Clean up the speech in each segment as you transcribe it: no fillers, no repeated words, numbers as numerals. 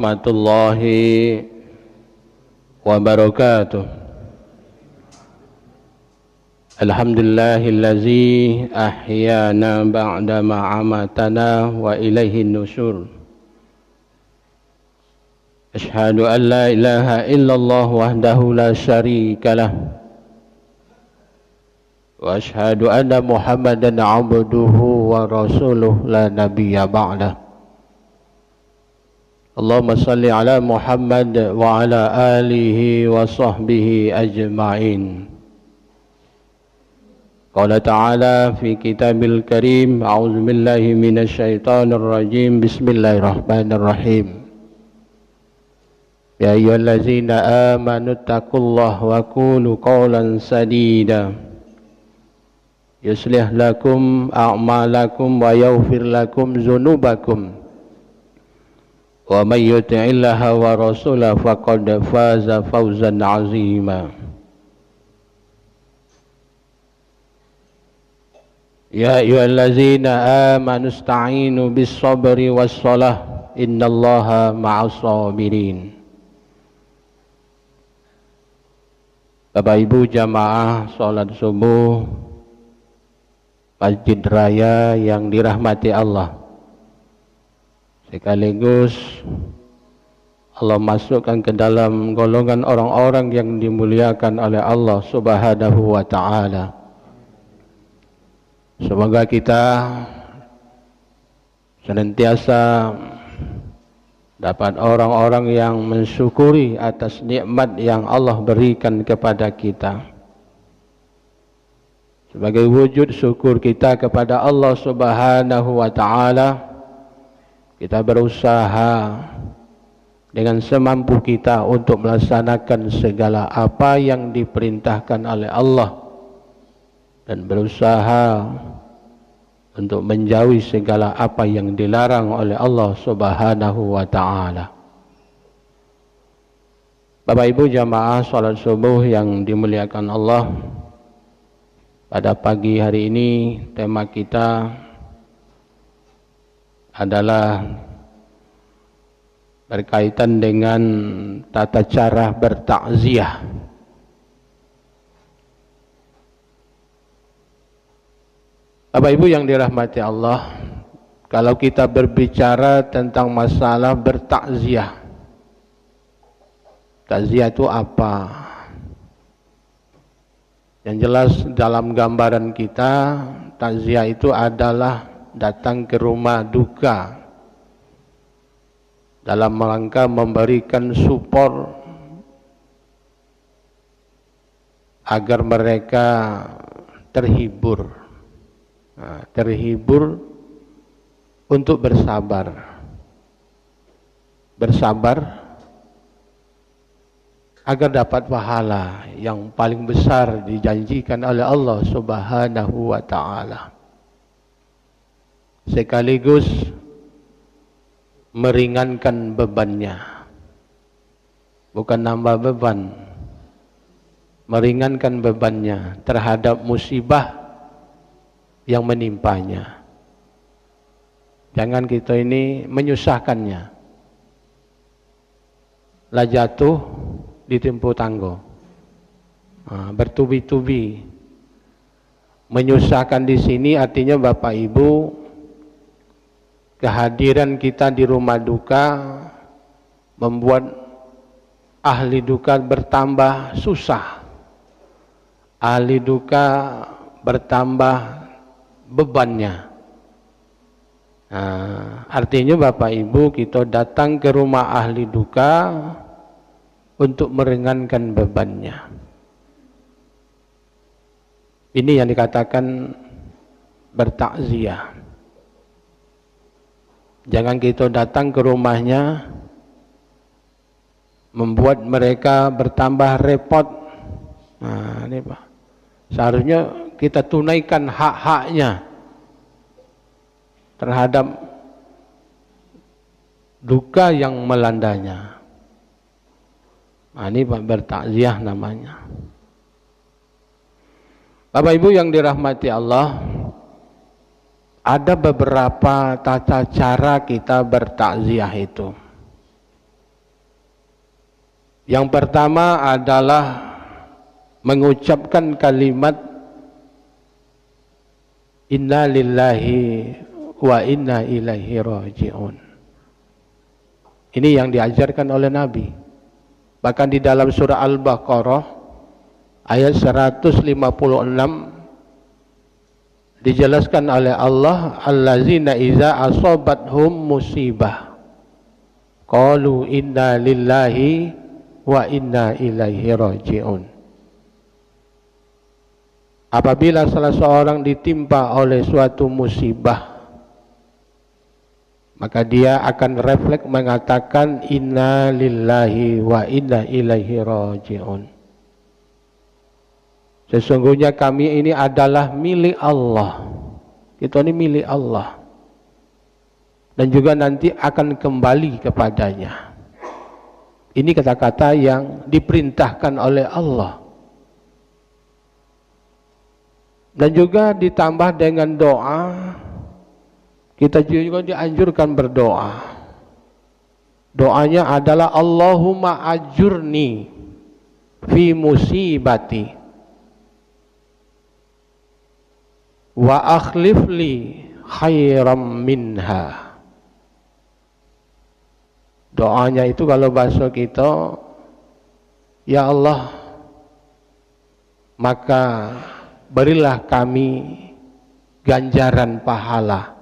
warahmatullahi wabarakatuh. Alhamdulillahillazi ahyana ba'da ma'amatana wa ilaihin nusyur. Ashhadu an la ilaha illallah wahdahu la syarikalah wa ashhadu anna Muhammadan abduhu wa rasuluh la nabiyya ba'dah. Allahumma salli ala Muhammad wa ala alihi wa sahbihi ajma'in. Qala ta'ala fi kitabil karim, a'udzu billahi minasy syaithanir rajim, bismillahirrahmanirrahim. Ya ayyuhallazina amanu taqullaha wa qulu qawlan sadida yuslih lakum a'malakum wa yaghfir lakum dzunubakum wa may yuti'illaha wa rasulahu faqad faza fawzan 'azima. Ya ayyuhallazina amanu ista'inu bis-sabri was-shalah innallaha ma'as-sabirin. Bapak Ibu jamaah salat subuh Masjid Raya yang dirahmati Allah, sekaligus Allah masukkan ke dalam golongan orang-orang yang dimuliakan oleh Allah Subhanahu wa ta'ala. Semoga kita senantiasa dapat orang-orang yang mensyukuri atas nikmat yang Allah berikan kepada kita. Sebagai wujud syukur kita kepada Allah Subhanahu wa ta'ala, kita berusaha dengan semampu kita untuk melaksanakan segala apa yang diperintahkan oleh Allah dan berusaha untuk menjauhi segala apa yang dilarang oleh Allah Subhanahu wa ta'ala. Bapak Ibu jamaah salat subuh yang dimuliakan Allah, pada pagi hari ini tema kita adalah berkaitan dengan tata cara bertakziah. Bapak Ibu yang dirahmati Allah, kalau kita berbicara tentang masalah bertakziah, takziah itu apa? Yang jelas dalam gambaran kita, takziah itu adalah datang ke rumah duka dalam rangka memberikan support agar mereka terhibur, terhibur untuk bersabar agar dapat pahala yang paling besar dijanjikan oleh Allah Subhanahu wa ta'ala, sekaligus meringankan bebannya, bukan nambah beban, meringankan bebannya terhadap musibah yang menimpanya. Jangan kita ini menyusahkannya, lah jatuh ditimpu tanggo, bertubi-tubi. Menyusahkan di sini artinya Bapak Ibu, kehadiran kita di rumah duka membuat ahli duka bertambah susah, ahli duka bertambah bebannya. Artinya Bapak Ibu, kita datang ke rumah ahli duka untuk meringankan bebannya. Ini yang dikatakan bertakziah. Jangan kita datang ke rumahnya membuat mereka bertambah repot. Ini Pak, seharusnya kita tunaikan hak-haknya terhadap duka yang melandanya. Ini bertakziah namanya. Bapak Ibu yang dirahmati Allah, ada beberapa tata cara kita bertakziah itu. Yang pertama adalah mengucapkan kalimat inna lillahi wa inna ilaihi raji'un. Ini yang diajarkan oleh Nabi. Bahkan di dalam surah Al-Baqarah ayat 156 dijelaskan oleh Allah, allazina iza asobathum musibah qalu inna lillahi wa inna ilaihi raji'un. Apabila salah seorang ditimpa oleh suatu musibah, maka dia akan refleks mengatakan inna lillahi wa inna ilaihi raji'un. Sesungguhnya kami ini adalah milik Allah. Kita ini milik Allah. Dan juga nanti akan kembali kepadanya. Ini kata-kata yang diperintahkan oleh Allah. Dan juga ditambah dengan doa, kita juga dianjurkan berdoa. Doanya adalah Allahumma ajurni fi musibati wa akhlifli khairam minha. Doanya itu kalau bahasa kita, ya Allah, maka berilah kami ganjaran pahala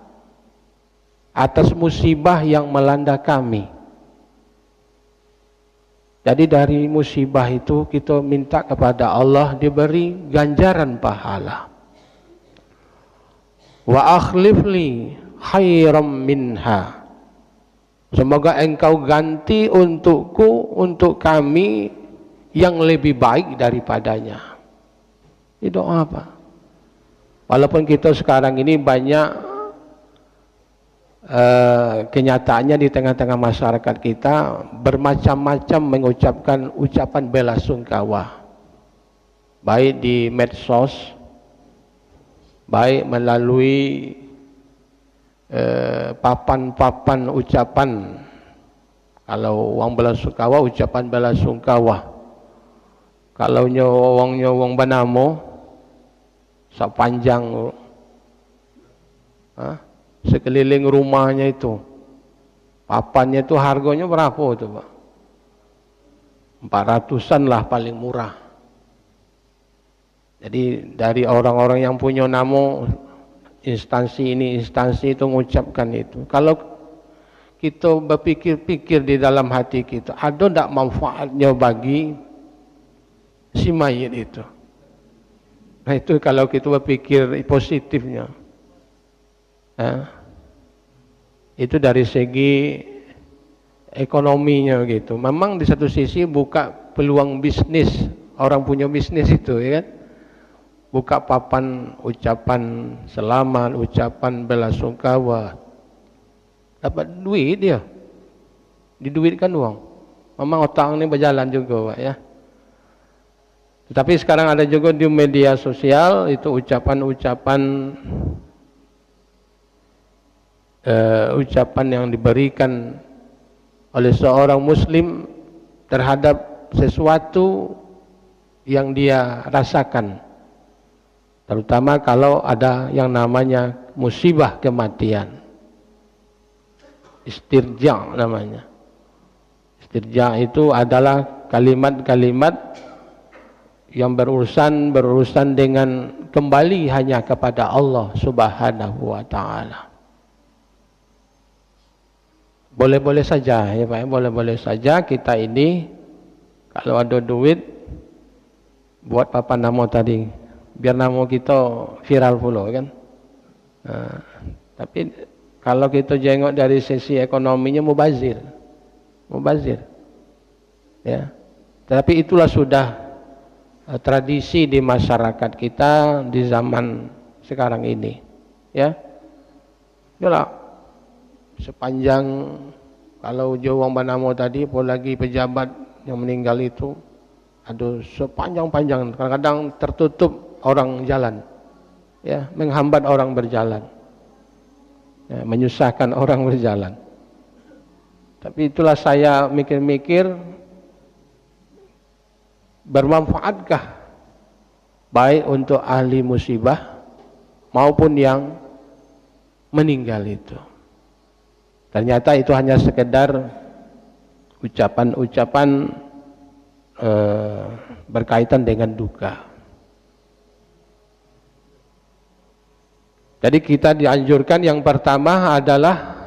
atas musibah yang melanda kami. Jadi dari musibah itu kita minta kepada Allah diberi ganjaran pahala. Wa akhlifli khairam minha. Semoga engkau ganti untukku, untuk kami yang lebih baik daripadanya. Itu doa apa? Walaupun kita sekarang ini banyak kenyataannya di tengah-tengah masyarakat kita bermacam-macam mengucapkan ucapan bela sungkawa, baik di medsos, baik melalui papan-papan ucapan. Kalau wong bela sungkawa, ucapan bela sungkawa. Kalau nyowong banamo sepanjang sekeliling rumahnya itu, papannya itu harganya berapa itu Pak? 400-an lah paling murah. Jadi dari orang-orang yang punya nama instansi ini, instansi itu mengucapkan itu. Kalau kita berpikir-pikir di dalam hati kita, ada tak manfaatnya bagi si mayit itu? Nah itu kalau kita berpikir positifnya. Itu dari segi ekonominya gitu. Memang di satu sisi buka peluang bisnis, orang punya bisnis itu, ya kan? Buka papan ucapan selamat, ucapan bela sungkawa, dapat duit dia, diduitkan uang. Memang otak ini berjalan juga Pak, ya. Tetapi sekarang ada juga di media sosial itu ucapan-ucapan ucapan yang diberikan oleh seorang muslim terhadap sesuatu yang dia rasakan, terutama kalau ada yang namanya musibah kematian, istirja namanya. Istirja itu adalah kalimat-kalimat yang berurusan dengan kembali hanya kepada Allah Subhanahu wa taala. Boleh-boleh saja ya Pak, boleh-boleh saja kita ini kalau ada duit buat papan nama tadi, biar nama kita viral pula kan. Tapi kalau kita jengok dari sisi ekonominya mubazir. Ya. Tapi itulah sudah tradisi di masyarakat kita di zaman sekarang ini, ya. Yalah, sepanjang kalau Jawang Banamo tadi, apalagi pejabat yang meninggal itu, aduh sepanjang-panjang, kadang-kadang tertutup orang jalan, ya, menghambat orang berjalan, ya, menyusahkan orang berjalan. Tapi itulah saya mikir-mikir, bermanfaatkah baik untuk ahli musibah maupun yang meninggal itu? Ternyata itu hanya sekedar ucapan-ucapan berkaitan dengan duka. Jadi kita dianjurkan, yang pertama adalah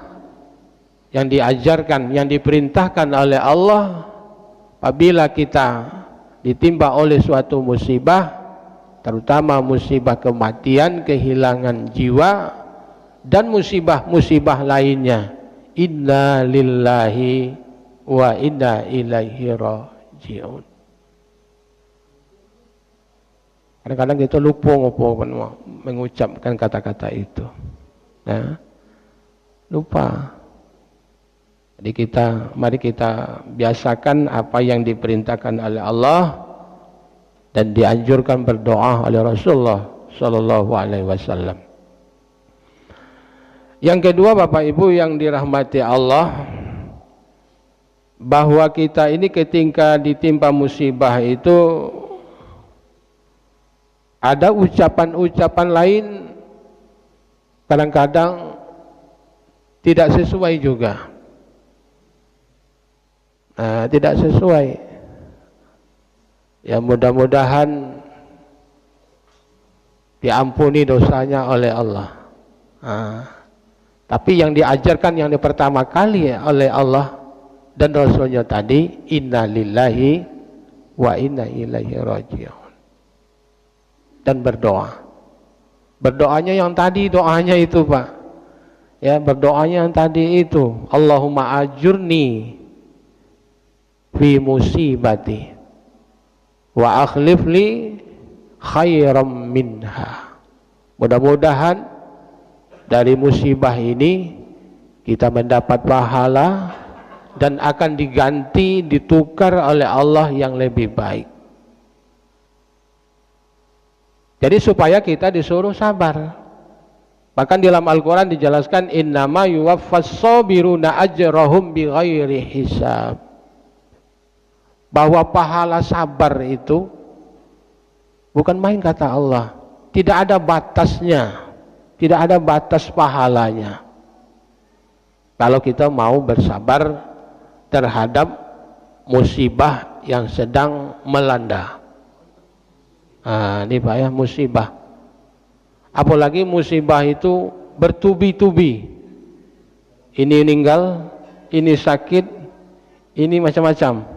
yang diajarkan, yang diperintahkan oleh Allah, apabila kita ditimpa oleh suatu musibah, terutama musibah kematian, kehilangan jiwa, dan musibah-musibah lainnya, inna lillahi wa inna ilaihi raji'un. Kadang-kadang kita lupa mengucapkan kata-kata itu, nah, lupa. Jadi mari kita biasakan apa yang diperintahkan oleh Allah dan dianjurkan berdoa oleh Rasulullah Sallallahu Alaihi Wasallam. Yang kedua, Bapak Ibu yang dirahmati Allah, bahwa kita ini ketika ditimpa musibah itu ada ucapan-ucapan lain kadang-kadang tidak sesuai juga. Tidak sesuai. Ya, mudah-mudahan diampuni dosanya oleh Allah. Tapi yang diajarkan yang pertama kali oleh Allah dan Rasulnya tadi, inna lillahi wa inna ilaihi raji'un. Dan berdoa. Berdoanya yang tadi, doanya itu Pak. Ya, berdoanya yang tadi itu, Allahumma ajurni fi musibati wa akhlif li khairam minha. Mudah-mudahan dari musibah ini kita mendapat pahala dan akan diganti, ditukar oleh Allah yang lebih baik. Jadi supaya kita disuruh sabar. Bahkan di dalam Al-Quran dijelaskan, innama yuwaffas sabiruna ajrahum bighairi hisab. Bahwa pahala sabar itu bukan main, kata Allah. Tidak ada batasnya, tidak ada batas pahalanya. Kalau kita mau bersabar terhadap musibah yang sedang melanda. Ini Pak ya, musibah. Apalagi musibah itu bertubi-tubi. Ini meninggal, ini sakit, ini macam-macam.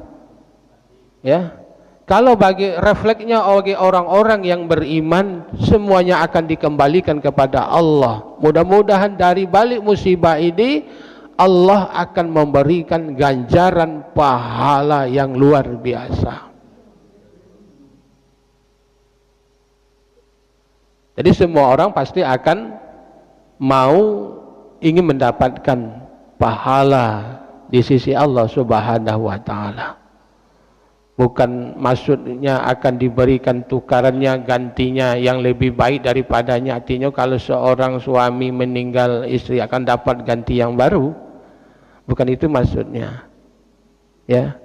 Ya, kalau bagi refleksnya bagi orang-orang yang beriman, semuanya akan dikembalikan kepada Allah. Mudah-mudahan dari balik musibah ini Allah akan memberikan ganjaran pahala yang luar biasa. Jadi semua orang pasti akan ingin mendapatkan pahala di sisi Allah Subhanahu wa taala. Bukan maksudnya akan diberikan tukarannya, gantinya yang lebih baik daripadanya. Artinya kalau seorang suami meninggal, istri akan dapat ganti yang baru. Bukan itu maksudnya. Ya.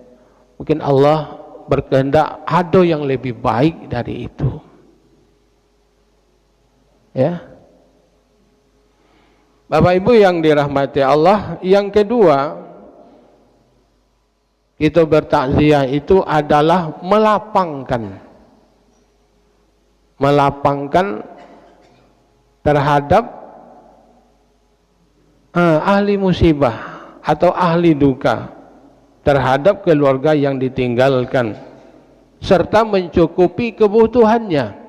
Mungkin Allah berkehendak ada yang lebih baik dari itu. Ya. Bapak Ibu yang dirahmati Allah, yang kedua, kita bertakziah itu adalah melapangkan terhadap ahli musibah atau ahli duka, terhadap keluarga yang ditinggalkan, serta mencukupi kebutuhannya.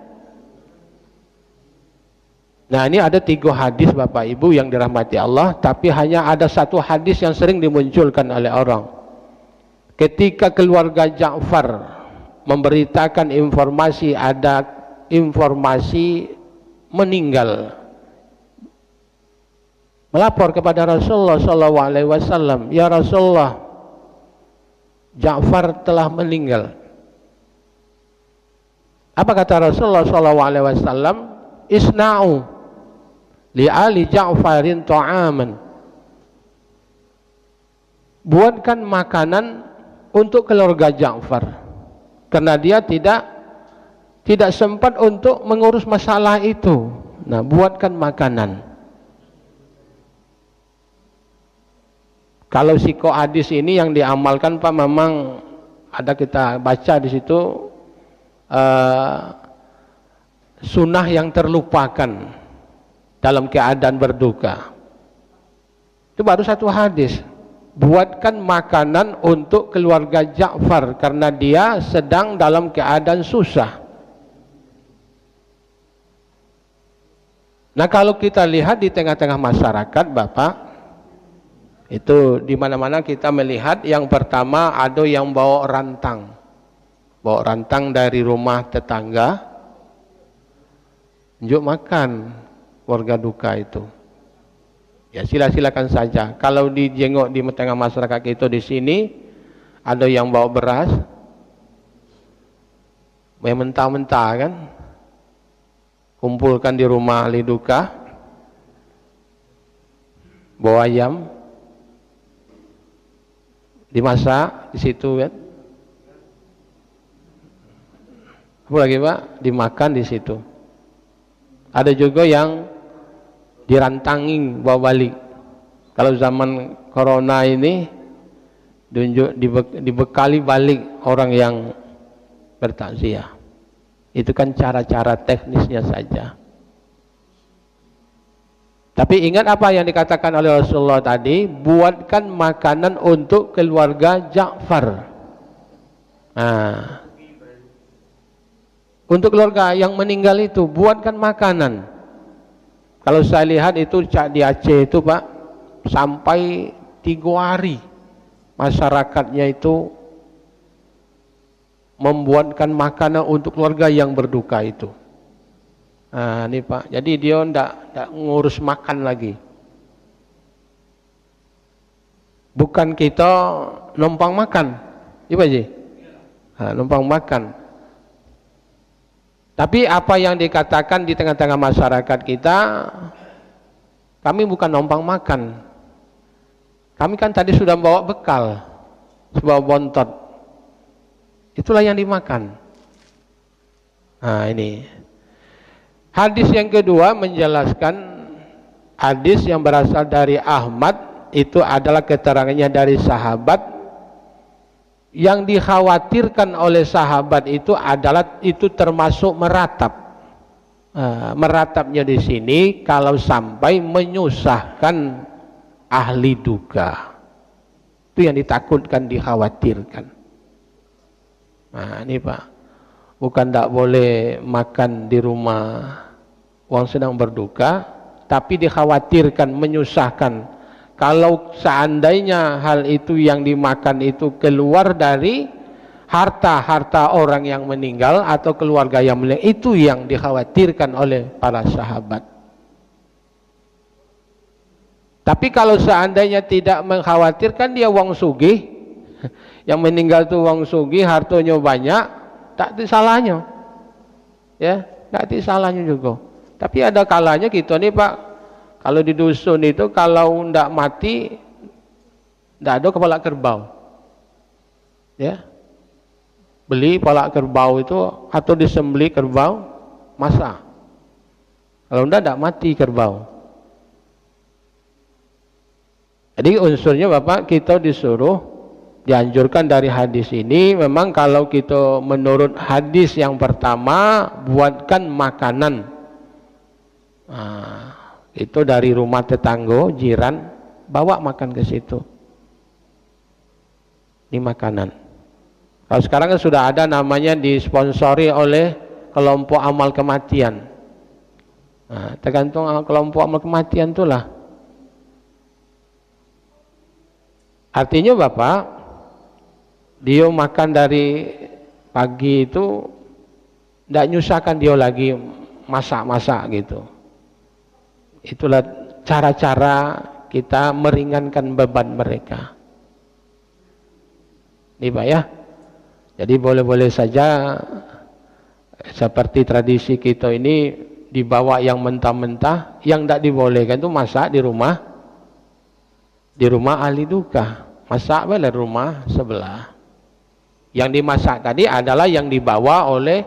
Nah, ini ada 3 hadis Bapak Ibu yang dirahmati Allah, tapi hanya ada 1 hadis yang sering dimunculkan oleh orang. Ketika keluarga Ja'far memberitakan informasi ada informasi meninggal, melapor kepada Rasulullah SAW, ya Rasulullah, Ja'far telah meninggal. Apa kata Rasulullah SAW? Isna'u li ali Ja'farin ta'aman. Buatkan makanan untuk keluarga Ja'far. karena dia tidak sempat untuk mengurus masalah itu. Nah, buatkan makanan. Kalau psikohadis ini yang diamalkan Pak, memang ada kita baca di situ sunnah yang terlupakan dalam keadaan berduka. Itu baru satu hadis. Buatkan makanan untuk keluarga Ja'far karena dia sedang dalam keadaan susah. Nah, kalau kita lihat di tengah-tengah masyarakat Bapak, itu di mana-mana kita melihat yang pertama ada yang bawa rantang. Bawa rantang dari rumah tetangga, unjuk makan keluarga duka itu. Ya silakan saja. Kalau dijenguk di tengah masyarakat kita di sini, ada yang bawa beras, yang mentah-mentah kan, kumpulkan di rumah ahli duka, bawa ayam, dimasak di situ kan. Apa lagi Pak? Dimakan di situ. Ada juga yang dirantangin bawa balik. Kalau zaman corona ini dibekali balik orang yang bertakziah. Itu kan cara-cara teknisnya saja. Tapi ingat apa yang dikatakan oleh Rasulullah tadi, buatkan makanan untuk keluarga Ja'far. Nah, untuk keluarga yang meninggal itu buatkan makanan. Kalau saya lihat itu di Aceh itu Pak, sampai 3 hari masyarakatnya itu membuatkan makanan untuk keluarga yang berduka itu. Nah ini Pak, jadi dia tidak ngurus makan lagi. Bukan kita numpang makan, iya Pak Ji? Nah, numpang makan. Tapi apa yang dikatakan di tengah-tengah masyarakat kita, kami bukan numpang makan. Kami kan tadi sudah bawa bekal, sebuah bontot. Itulah yang dimakan. Nah ini. Hadis yang kedua menjelaskan, hadis yang berasal dari Ahmad, itu adalah keterangannya dari sahabat. Yang dikhawatirkan oleh sahabat itu adalah itu termasuk meratap. Meratapnya di sini kalau sampai menyusahkan ahli duka. Itu yang ditakutkan, dikhawatirkan. Nah ini Pak, bukan tidak boleh makan di rumah orang sedang berduka, tapi dikhawatirkan, menyusahkan. Kalau seandainya hal itu yang dimakan itu keluar dari harta orang yang meninggal atau keluarga yang meninggal, itu yang dikhawatirkan oleh para sahabat. Tapi kalau seandainya tidak mengkhawatirkan, dia wong sugih, yang meninggal itu wong sugih, hartanya banyak, tak ada salahnya. Ya, tak ada salahnya juga. Tapi ada kalanya kita nih Pak, kalau di dusun itu kalau ndak mati, ndak ada kepala kerbau. Ya, beli kepala kerbau itu atau disembeli kerbau, masak. Kalau ndak mati kerbau. Jadi unsurnya Bapak, kita disuruh, dianjurkan dari hadis ini, memang kalau kita menurut hadis yang pertama, buatkan makanan. Nah, itu dari rumah tetangga, jiran, bawa makan ke situ. Ini makanan. Kalau sekarang kan sudah ada namanya disponsori oleh kelompok amal kematian. Nah, tergantung kelompok amal kematian itulah. Artinya Bapak, dia makan dari pagi itu tidak nyusahkan dia lagi masak-masak gitu. Itulah cara-cara kita meringankan beban mereka. Ini Pak ya. Jadi boleh-boleh saja seperti tradisi kita ini dibawa yang mentah-mentah, yang tidak dibolehkan itu masak di rumah ahli duka. Masak di rumah sebelah. Yang dimasak tadi adalah yang dibawa oleh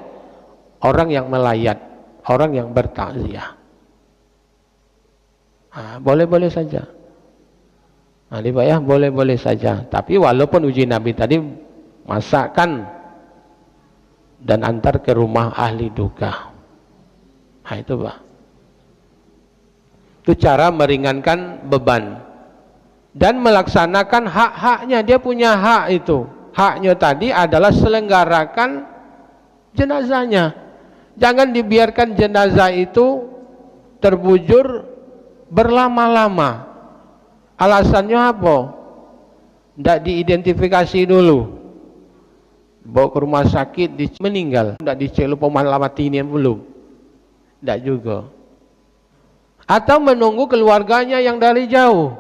orang yang melayat, orang yang bertakziah. Boleh-boleh saja. Pak ya, boleh-boleh saja. Tapi walaupun uji Nabi tadi masakkan dan antar ke rumah ahli duka. Itu Pak. Itu cara meringankan beban dan melaksanakan hak-haknya. Dia punya hak itu. Haknya tadi adalah selenggarakan jenazahnya. Jangan dibiarkan jenazah itu terbujur berlama-lama. Alasannya apa? Tidak diidentifikasi dulu. Bawa ke rumah sakit, meninggal. Tidak dicek lupa mati ini belum. Tidak juga. Atau menunggu keluarganya yang dari jauh.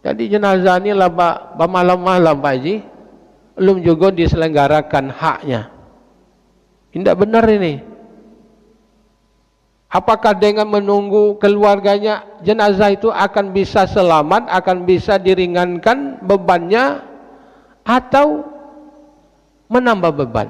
Jadi jenazah ini lah malam-malam Pak Haji, belum juga diselenggarakan haknya. Tidak benar ini. Apakah dengan menunggu keluarganya jenazah itu akan bisa selamat, akan bisa diringankan bebannya, atau menambah beban?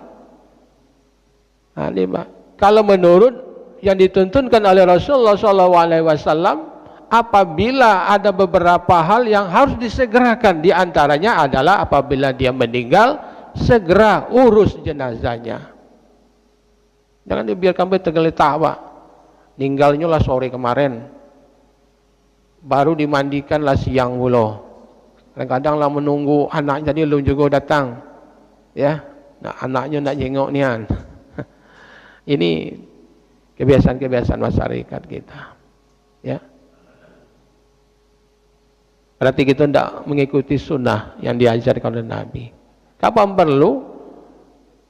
Ini Pak. Kalau menurut yang dituntunkan oleh Rasulullah SAW, apabila ada beberapa hal yang harus disegerakan, diantaranya adalah apabila dia meninggal, segera urus jenazahnya. Jangan dibiarkan tergeletak Pak. Ninggalnya lah sore kemarin, baru dimandikan lah siang pula. Kadang-kadang lah menunggu anak jadi belum juga datang, ya. Nah, anaknya nak jengok nian. Ini kebiasaan-kebiasaan masyarakat kita, ya. Berarti kita tidak mengikuti sunnah yang diajarkan oleh Nabi. Kapan perlu,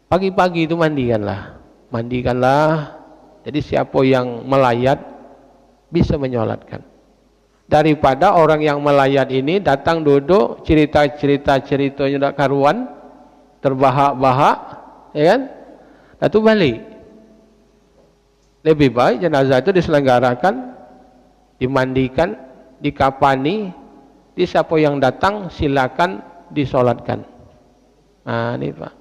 pagi-pagi itu mandikanlah. Jadi siapa yang melayat bisa menyolatkan. Daripada orang yang melayat ini datang duduk ceritanya tidak karuan, terbahak-bahak, ya kan? Lalu balik. Lebih baik jenazah itu diselenggarakan, dimandikan, dikafani, di siapa yang datang silakan disolatkan. Ini Pak.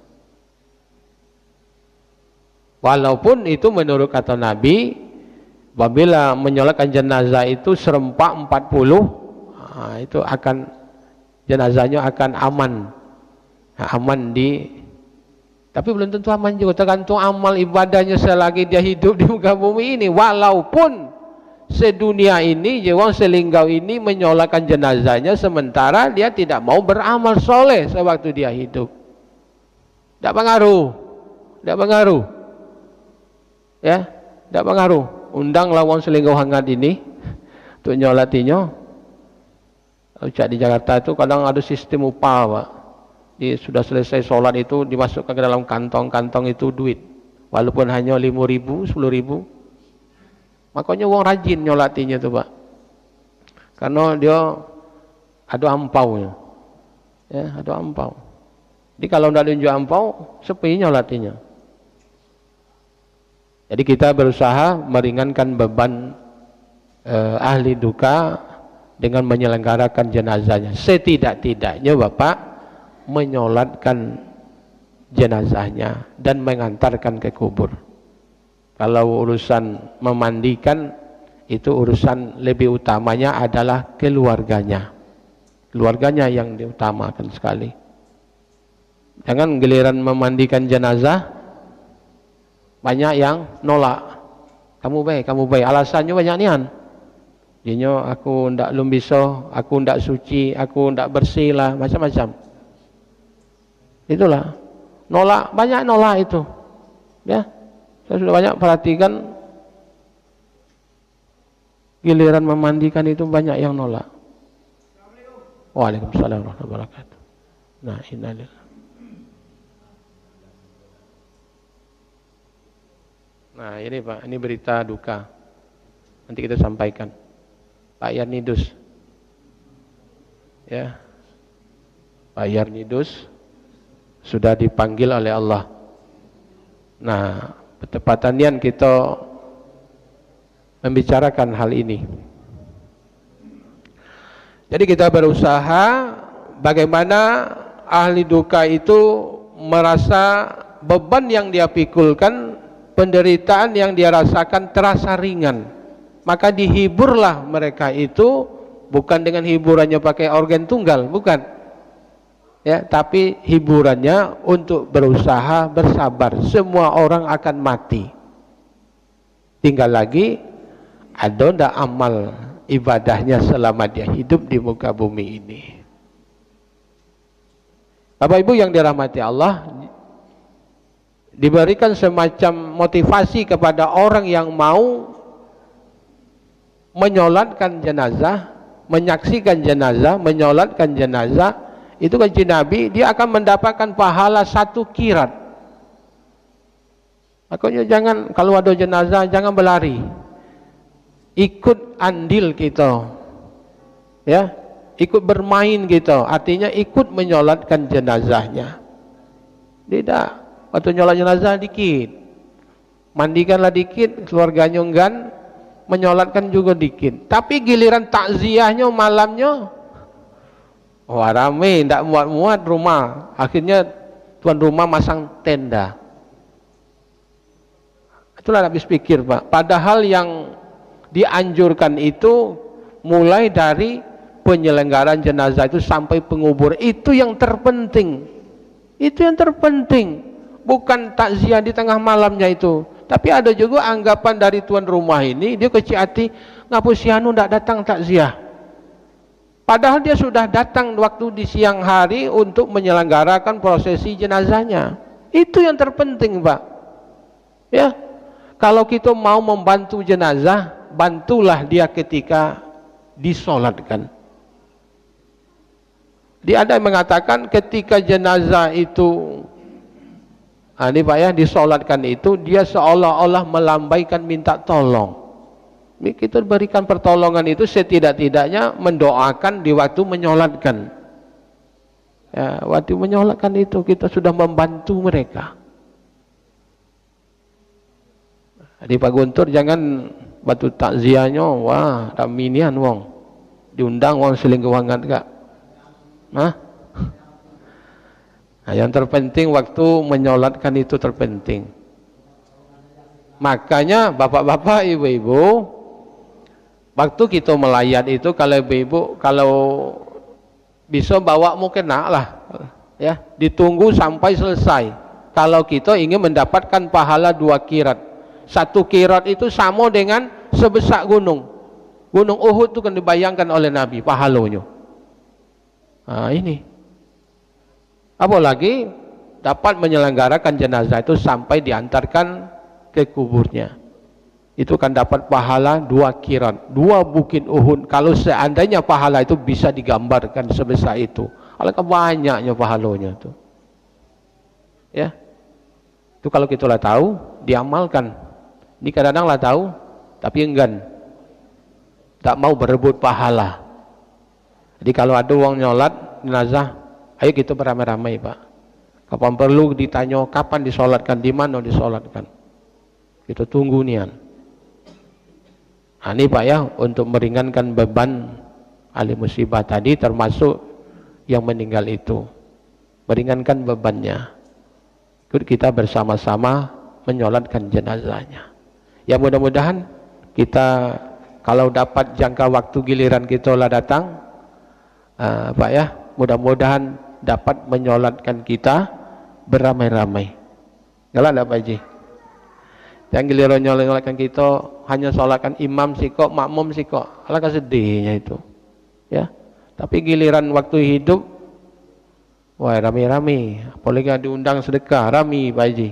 Walaupun itu menurut kata Nabi, apabila menyolatkan jenazah itu serempak 40, itu akan jenazahnya akan aman. Aman tapi belum tentu aman juga, tergantung amal ibadahnya selagi dia hidup di muka bumi ini. Walaupun sedunia ini, jiwa selinggau ini menyolatkan jenazahnya, sementara dia tidak mau beramal soleh sewaktu dia hidup. Tidak pengaruh. Ya, tidak pengaruh. Undang lawan selinggau hangat ini untuk nyolatinya. Ucap di Jakarta itu kadang ada sistem upah Pak. Sudah selesai sholat itu dimasukkan ke dalam kantong itu duit, walaupun hanya 5.000, 10.000. Makanya orang rajin nyolatinya itu Pak, karena dia ada ampaunya, ya, ada ampau. Jadi kalau tidak tunjuk ampau, sepi nyolatinya. Jadi kita berusaha meringankan beban ahli duka dengan menyelenggarakan jenazahnya. Setidak-tidaknya Bapak menyolatkan jenazahnya dan mengantarkan ke kubur. Kalau urusan memandikan, itu urusan lebih utamanya adalah keluarganya. Keluarganya yang diutamakan sekali. Jangan giliran memandikan jenazah banyak yang nolak. Kamu baik. Alasannya banyak nian. Jadinya aku ndak belum bisa, aku ndak suci, aku ndak bersih lah, macam-macam. Itulah. Nolak, banyak nolak itu. Ya. Saya sudah banyak perhatikan giliran memandikan itu banyak yang nolak. Waalaikumsalam warahmatullahi wabarakatuh. Nah, innalillah. Nah ini Pak, ini berita duka. Nanti kita sampaikan. Pak Yarnidus, ya, Pak Yarnidus sudah dipanggil oleh Allah. Nah, bertepatan kita membicarakan hal ini. Jadi kita berusaha bagaimana ahli duka itu merasa beban yang dia pikulkan, penderitaan yang dia rasakan terasa ringan, maka dihiburlah mereka itu, bukan dengan hiburannya pakai organ tunggal, bukan ya, tapi hiburannya untuk berusaha bersabar. Semua orang akan mati, tinggal lagi ada ndak amal ibadahnya selama dia hidup di muka bumi ini. Bapak Ibu yang dirahmati Allah, diberikan semacam motivasi kepada orang yang mau menyolatkan jenazah, menyaksikan jenazah, menyolatkan jenazah. Itu kata Nabi, dia akan mendapatkan pahala 1 kirat. Makanya jangan, kalau ada jenazah jangan berlari, ikut andil kita, ya, ikut bermain kita, artinya ikut menyolatkan jenazahnya. Tidak, waktu nyolat jenazah dikit, mandikanlah dikit, keluarganya enggan, menyolatkan juga dikit. Tapi giliran takziahnya malamnya, wah rame, tidak muat-muat rumah. Akhirnya tuan rumah masang tenda. Itulah habis pikir Pak. Padahal yang dianjurkan itu mulai dari penyelenggaraan jenazah itu sampai pengubur, itu yang terpenting. Itu yang terpenting, bukan takziah di tengah malamnya itu. Tapi ada juga anggapan dari tuan rumah ini, dia kecil hati, ngapa si anu tidak datang takziah, padahal dia sudah datang waktu di siang hari untuk menyelenggarakan prosesi jenazahnya. Itu yang terpenting Pak, ya. Kalau kita mau membantu jenazah, bantulah dia ketika disolatkan. Dia ada yang mengatakan ketika jenazah itu, ini Pak ya, disolatkan itu, dia seolah-olah melambaikan minta tolong. Kita berikan pertolongan itu setidak-tidaknya mendoakan di waktu menyolatkan. Ya, waktu menyolatkan itu kita sudah membantu mereka. Di Pak Guntur jangan batu takziahnya, wah raminian wong, diundang wong selingkuh wangat kak. Nah, yang terpenting waktu menyolatkan itu terpenting. Makanya bapak-bapak, ibu-ibu, waktu kita melayat itu, kalau ibu-ibu kalau bisa bawa mukena lah, ya, ditunggu sampai selesai. Kalau kita ingin mendapatkan pahala 2 kirat, 1 kirat itu sama dengan sebesar gunung. Gunung Uhud itu kan dibayangkan oleh Nabi pahalanya. Nah ini, apalagi dapat menyelenggarakan jenazah itu sampai diantarkan ke kuburnya, itu kan dapat pahala 2 kirat, 2 bukit Uhud. Kalau seandainya pahala itu bisa digambarkan sebesar itu, alangkah banyaknya pahalanya itu, ya. Itu kalau kita lah tahu, diamalkan. Ini kadang-kadang lah tahu, tapi enggan, tak mau berebut pahala. Jadi kalau ada orang nyolat jenazah, ayo kita beramai-ramai Pak. Kapan perlu ditanya kapan disolatkan, di mana disolatkan, kita tunggu nian. Nah, ini Pak ya, untuk meringankan beban ahli musibah tadi, termasuk yang meninggal itu, meringankan bebannya. Ikut kita bersama-sama menyolatkan jenazahnya. Ya mudah-mudahan kita kalau dapat jangka waktu giliran kita lah datang, Pak ya, mudah-mudahan dapat menyolatkan kita beramai-ramai. Enggak ada Pak Haji. Yang giliran nyolatkan kita hanya sholatkan imam sih kok, makmum sih kok, alangkah sedihnya itu, ya. Tapi giliran waktu hidup, wah rame-rame, apalagi diundang sedekah, rame Pak Haji.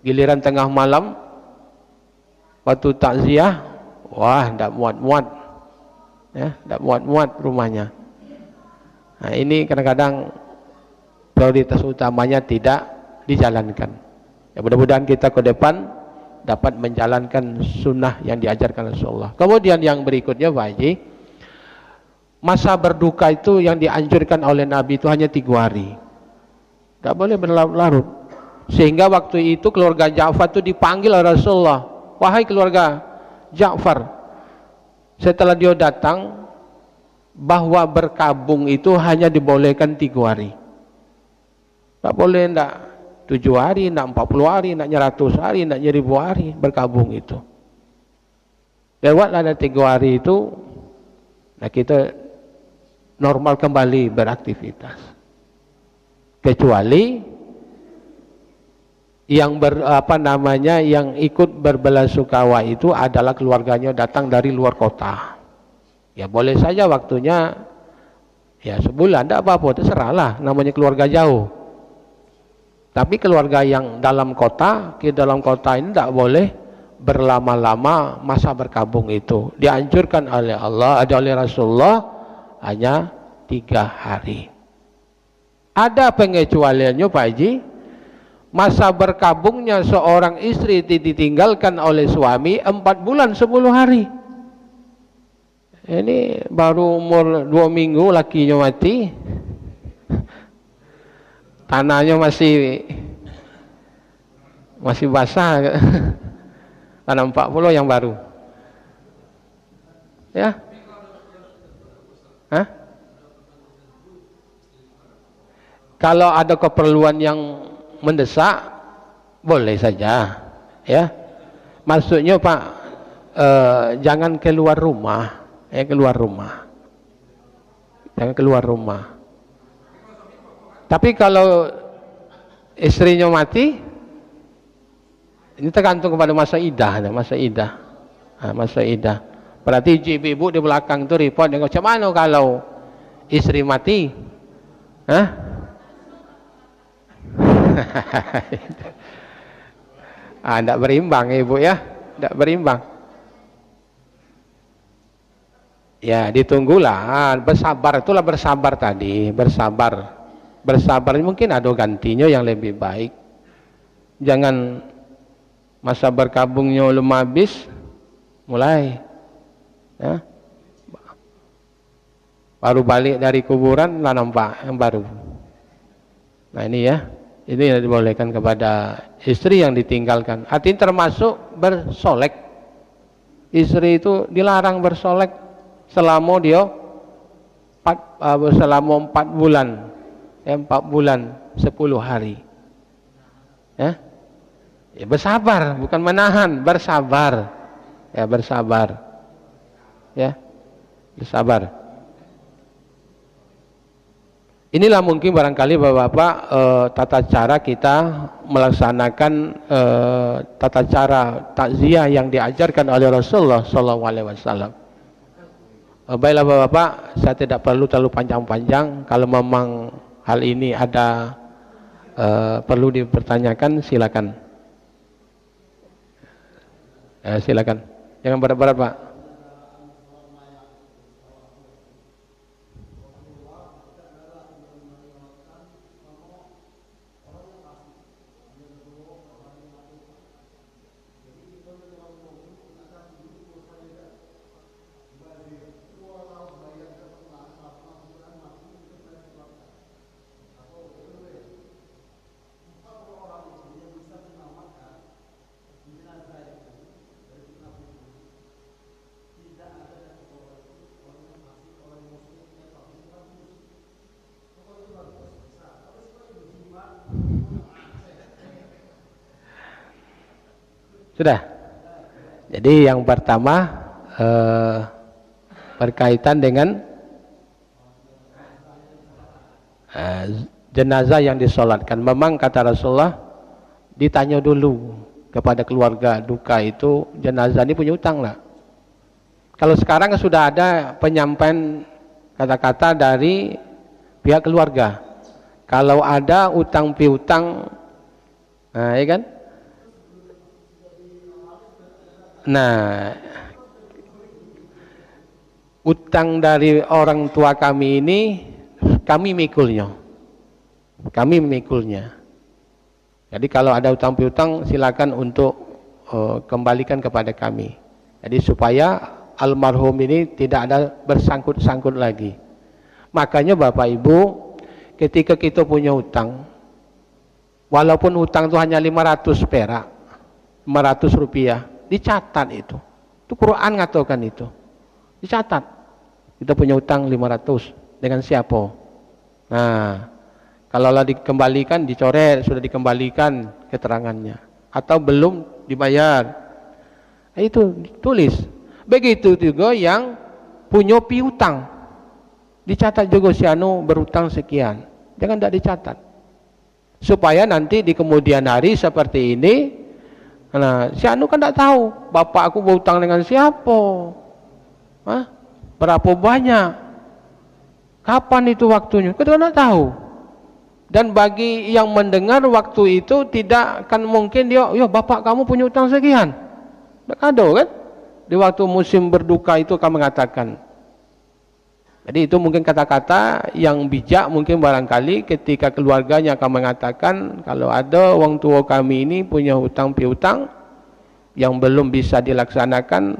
Giliran tengah malam, waktu takziah, wah tidak muat-muat, ya, tidak muat-muat rumahnya. Nah ini kadang-kadang prioritas utamanya tidak dijalankan. Ya mudah-mudahan kita ke depan dapat menjalankan sunnah yang diajarkan Rasulullah. Kemudian yang berikutnya Pak Haji, masa berduka itu yang dianjurkan oleh Nabi itu hanya 3 hari, tidak boleh berlarut-larut. Sehingga waktu itu keluarga Ja'far itu dipanggil oleh Rasulullah, wahai keluarga Ja'far, setelah dia datang, bahwa berkabung itu hanya dibolehkan 3 hari. Tak boleh ndak 7 hari, ndak 40 hari, ndak 100 hari, ndak 1000 hari berkabung itu. Lewatlah ada 3 hari itu, nah kita normal kembali beraktivitas. Kecuali yang yang ikut berbelasungkawa itu adalah keluarganya datang dari luar kota. Ya boleh saja waktunya ya sebulan, tidak apa-apa, terserahlah, namanya keluarga jauh. Tapi keluarga yang dalam kota, di dalam kota ini tidak boleh berlama-lama masa berkabung itu. Dianjurkan oleh Allah, oleh Rasulullah hanya 3 hari. Ada pengecualiannya Pak Haji. Masa berkabungnya seorang istri ditinggalkan oleh suami 4 bulan 10 hari. Ini baru umur 2 minggu lakinya mati. Tanahnya masih basah. Tanah 40 yang baru. Ya. Hah? Kalau ada keperluan yang mendesak boleh saja, ya. Maksudnya Pak, jangan keluar rumah, keluar rumah, jangan keluar rumah. Tapi kalau istrinya mati, ini tergantung kepada masa idah, masa idah. Berarti ibu-ibu di belakang itu report, macam mana kalau istri mati? Hah? Tidak berimbang ibu ya, tidak berimbang. Ya ditunggulah, bersabar, itulah bersabar tadi, bersabar mungkin ada gantinya yang lebih baik. Jangan masa berkabungnya belum habis mulai, ya. Baru balik dari kuburan lah nampak yang baru. Nah ini ya, ini yang dibolehkan kepada istri yang ditinggalkan. Artinya termasuk bersolek. Istri itu dilarang bersolek selama dia 4 bulan, 4 bulan 10 hari. Ya, bersabar, bukan menahan, bersabar. Ya bersabar. Ya, bersabar. Inilah mungkin barangkali Bapak-Bapak tata cara kita melaksanakan tata cara takziah yang diajarkan oleh Rasulullah SAW. Baiklah Bapak-Bapak, saya tidak perlu terlalu panjang-panjang. Kalau memang hal ini ada perlu dipertanyakan, silakan. Silakan. Jangan berat-berat Pak. Sudah. Jadi yang pertama berkaitan dengan jenazah yang disolatkan. Memang kata Rasulullah ditanya dulu kepada keluarga duka itu, jenazah ini punya utang lah. Kalau sekarang sudah ada penyampaian kata-kata dari pihak keluarga. Kalau ada utang piutang, ya kan? Nah, utang dari orang tua kami ini kami mikulnya. Jadi kalau ada utang piutang silakan untuk kembalikan kepada kami. Jadi supaya almarhum ini tidak ada bersangkut-sangkut lagi. Makanya Bapak Ibu, ketika kita punya utang, walaupun utang itu hanya 500 perak, 500 rupiah, dicatat itu. Itu Quran ngatakan itu. Dicatat. Kita punya utang 500 dengan siapa? Nah, Kalau lah dikembalikan, dicoret, sudah dikembalikan keterangannya. Atau belum dibayar. Itu tulis. Begitu juga yang punya piutang. Dicatat juga si anu berutang sekian. Jangan tidak dicatat. Supaya nanti di kemudian hari seperti ini, nah, si anu kan tidak tahu, bapak aku berutang dengan siapa, berapa banyak, kapan itu waktunya, kita tidak tahu. Dan bagi yang mendengar waktu itu tidak akan mungkin dia, ya bapak kamu punya utang sekian, tidak ada kan? Di waktu musim berduka itu akan mengatakan. Jadi itu mungkin kata-kata yang bijak mungkin barangkali ketika keluarganya akan mengatakan kalau ada orang tua kami ini punya hutang piutang yang belum bisa dilaksanakan,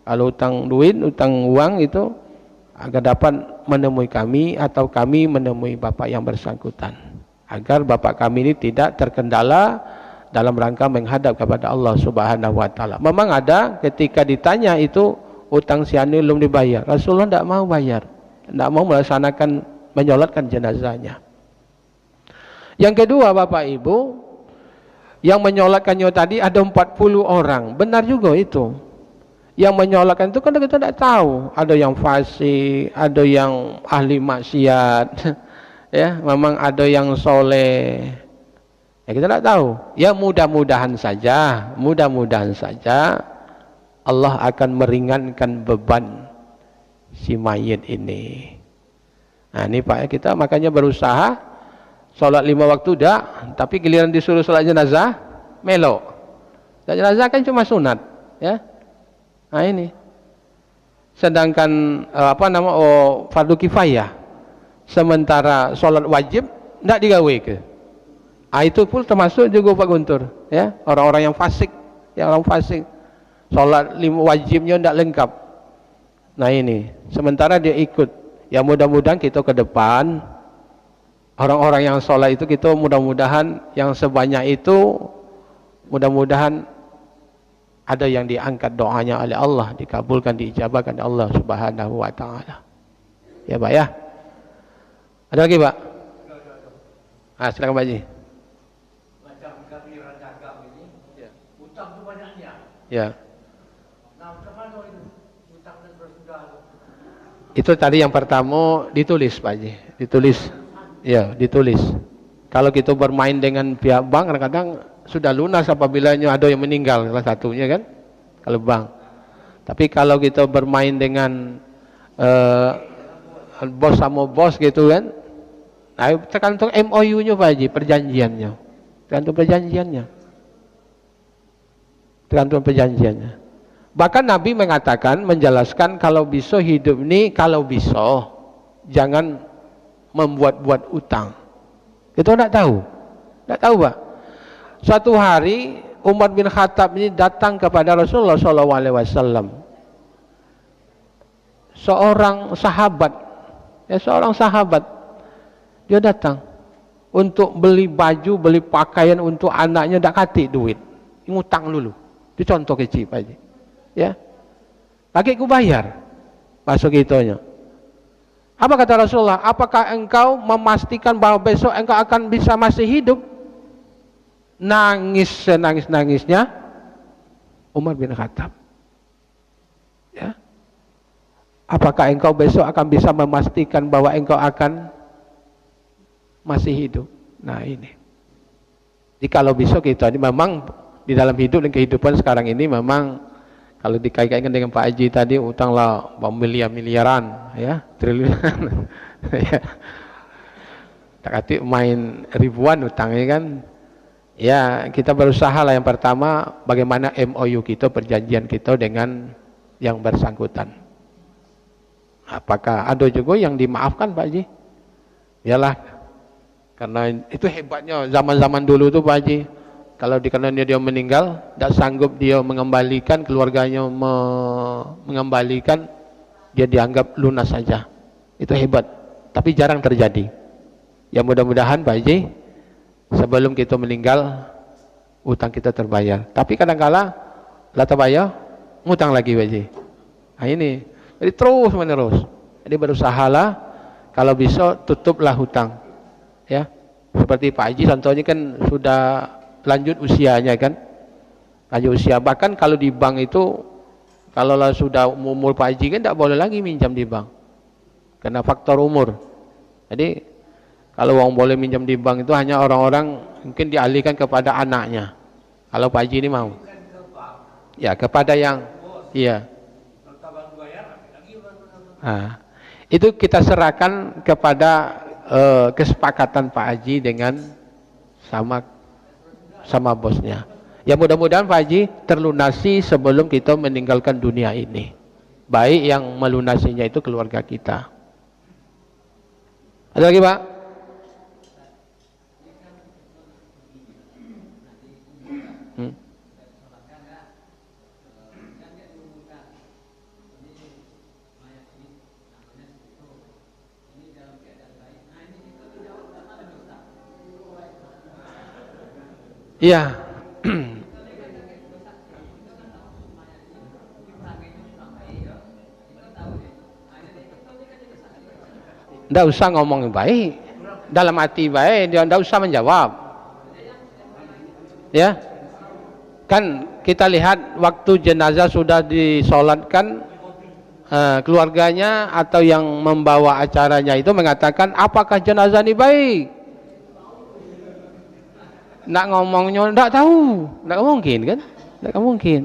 kalau hutang duit, hutang uang itu agar dapat menemui kami atau kami menemui bapak yang bersangkutan agar bapak kami ini tidak terkendala dalam rangka menghadap kepada Allah Subhanahu wa taala. Memang ada ketika ditanya itu hutang si anu belum dibayar, Rasulullah tidak mau bayar, tidak mau melaksanakan menyolatkan jenazahnya. Yang kedua Bapak Ibu, yang menyolatkannya tadi ada 40 orang, benar juga itu. Yang menyolatkan itu kan kita tidak tahu, ada yang fasik, ada yang ahli maksiat, ya, memang ada yang soleh, ya kita tidak tahu. Ya mudah-mudahan saja Allah akan meringankan beban si mayit ini. Nah ini Pak, kita makanya berusaha sholat 5 waktu dah, tapi giliran disuruh sholat jenazah melo. Dan jenazah kan cuma sunat, ya. Nah ini. Sedangkan fardu kifayah. Sementara sholat wajib tidak digawe ke. Itu pun termasuk juga Pak Guntur, ya. Orang-orang yang fasik, orang fasik. Sholat 5 wajibnya tidak lengkap. Nah ini, sementara dia ikut. Ya mudah-mudahan kita ke depan orang-orang yang sholat itu kita mudah-mudahan yang sebanyak itu mudah-mudahan ada yang diangkat doanya oleh Allah, dikabulkan, diijabahkan oleh Allah Subhanahu wa taala. Ya Pak ya. Ada lagi Pak? Silakan Pak Haji. Macam kami orang dagang ini, Ya. hutang itu banyaknya. Ya. Nah, macam mana itu? Hutang dan bersudah. Itu tadi yang pertama ditulis Pak Haji, ditulis. Ya, ditulis. Kalau kita bermain dengan pihak bank kadang-kadang sudah lunas apabila ada yang meninggal salah satunya kan, kalau bank. Tapi kalau kita bermain dengan bos sama bos gitu kan, nah, tergantung MOU-nya Pak Haji, perjanjiannya. Tergantung perjanjiannya. Tergantung perjanjiannya. Bahkan Nabi mengatakan, menjelaskan kalau bisa hidup ini, kalau bisa jangan membuat-buat utang. Kita tidak tahu. Tidak tahu Pak. Suatu hari Umar bin Khattab ini datang kepada Rasulullah SAW. Seorang sahabat, dia datang untuk beli baju, beli pakaian untuk anaknya, tidak kasih duit, ngutang dulu. Itu contoh kecil Pak Haji. Ya, lagi ku bayar, masuk itunya. Apa kata Rasulullah? Apakah engkau memastikan bahwa besok engkau akan bisa masih hidup? Nangis senangis-nangisnya Umar bin Khattab. Ya. Apakah engkau besok akan bisa memastikan bahwa engkau akan masih hidup? Nah ini. Jadi kalau besok kita ini memang di dalam hidup dan kehidupan sekarang ini memang kalau dikait-kaitkan dengan Pak Haji tadi utanglah miliaran, ya, triliunan. Ya. Tak kata main ribuan utangnya kan. Ya, kita berusaha lah yang pertama bagaimana MOU kita, perjanjian kita dengan yang bersangkutan. Apakah ada juga yang dimaafkan Pak Haji? Yalah, karena itu hebatnya zaman-zaman dulu tuh Pak Haji. Kalau dikarenakan dia meninggal, tidak sanggup dia mengembalikan, keluarganya mengembalikan, dia dianggap lunas saja. Itu hebat, tapi jarang terjadi. Ya mudah-mudahan Pak Haji, sebelum kita meninggal, utang kita terbayar. Tapi kadang-kala, lah terbayar, ngutang lagi Pak Haji. Nah ini, jadi terus menerus. Jadi berusahalah, kalau bisa tutuplah hutang. Ya, Seperti Pak Haji contohnya kan sudah lanjut usianya kan. Lanjut usia. Bahkan kalau di bank itu, kalau sudah umur Pak Haji kan tidak boleh lagi minjam di bank. Karena faktor umur. Jadi kalau orang boleh minjam di bank itu hanya orang-orang mungkin dialihkan kepada anaknya. Kalau Pak Haji ini mau. Ya, kepada yang iya. Nah, itu kita serahkan kepada kesepakatan Pak Haji dengan sama bosnya. Ya mudah-mudahan Pak Haji terlunasi sebelum kita meninggalkan dunia ini. Baik yang melunasinya itu keluarga kita. Ada lagi Pak? Iya. Tidak usah ngomong baik. Dalam hati baik, dia tidak usah menjawab. Ya. Kan kita lihat waktu jenazah sudah disolatkan, keluarganya atau yang membawa acaranya itu mengatakan, apakah jenazah ini baik? Nak ngomongnya tidak tahu, tidak mungkin kan? Tidak mungkin.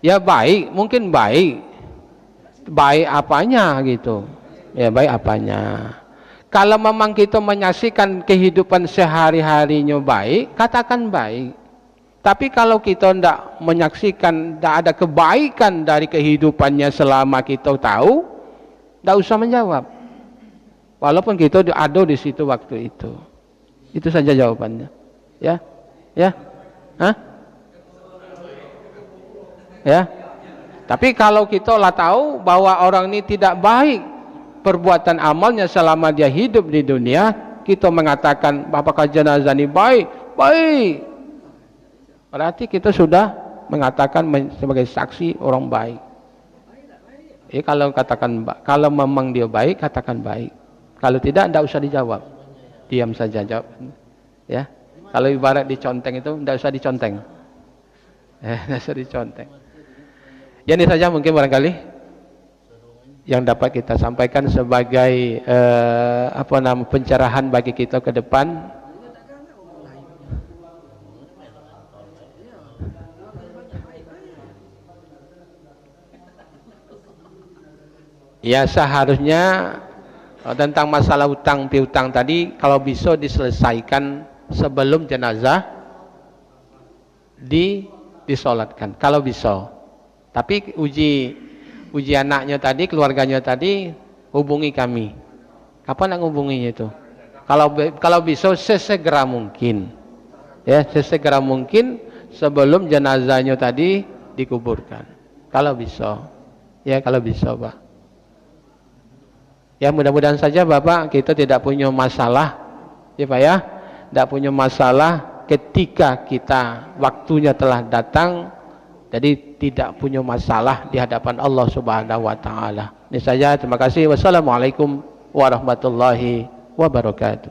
Ya baik, mungkin baik. Baik apanya gitu. Ya baik apanya. Kalau memang kita menyaksikan kehidupan sehari-harinya baik, katakan baik. Tapi kalau kita tidak menyaksikan, tidak ada kebaikan dari kehidupannya selama kita tahu, tidak usah menjawab. Walaupun kita ada di situ waktu itu. Itu saja jawabannya. Ya? Ya? Hah? Ya? Tapi kalau kita lah tahu bahwa orang ini tidak baik perbuatan amalnya selama dia hidup di dunia, kita mengatakan apakah jenazah ini baik? Baik. Berarti kita sudah mengatakan sebagai saksi orang baik. Kalau katakan kalau memang dia baik, katakan baik. Kalau tidak usah dijawab. Diam saja jawab. Ya. Kalau ibarat diconteng itu tidak usah diconteng. Tidak usah diconteng. Ya, ini saja mungkin barangkali yang dapat kita sampaikan sebagai pencerahan bagi kita ke depan. Ya, seharusnya tentang masalah hutang piutang tadi kalau bisa diselesaikan sebelum jenazah disolatkan kalau bisa. Tapi uji anaknya tadi, keluarganya tadi, hubungi kami. Kapan nak hubunginya itu? Kalau bisa sesegera mungkin. Ya, sesegera mungkin sebelum jenazahnya tadi dikuburkan. Kalau bisa. Ya, kalau bisa, Pak. Ya, mudah-mudahan saja Bapak kita tidak punya masalah. Ya, Pak ya. Tidak punya masalah ketika kita waktunya telah datang. Jadi tidak punya masalah di hadapan Allah Subhanahu wa taala. Ini saja, terima kasih. Wassalamualaikum warahmatullahi wabarakatuh.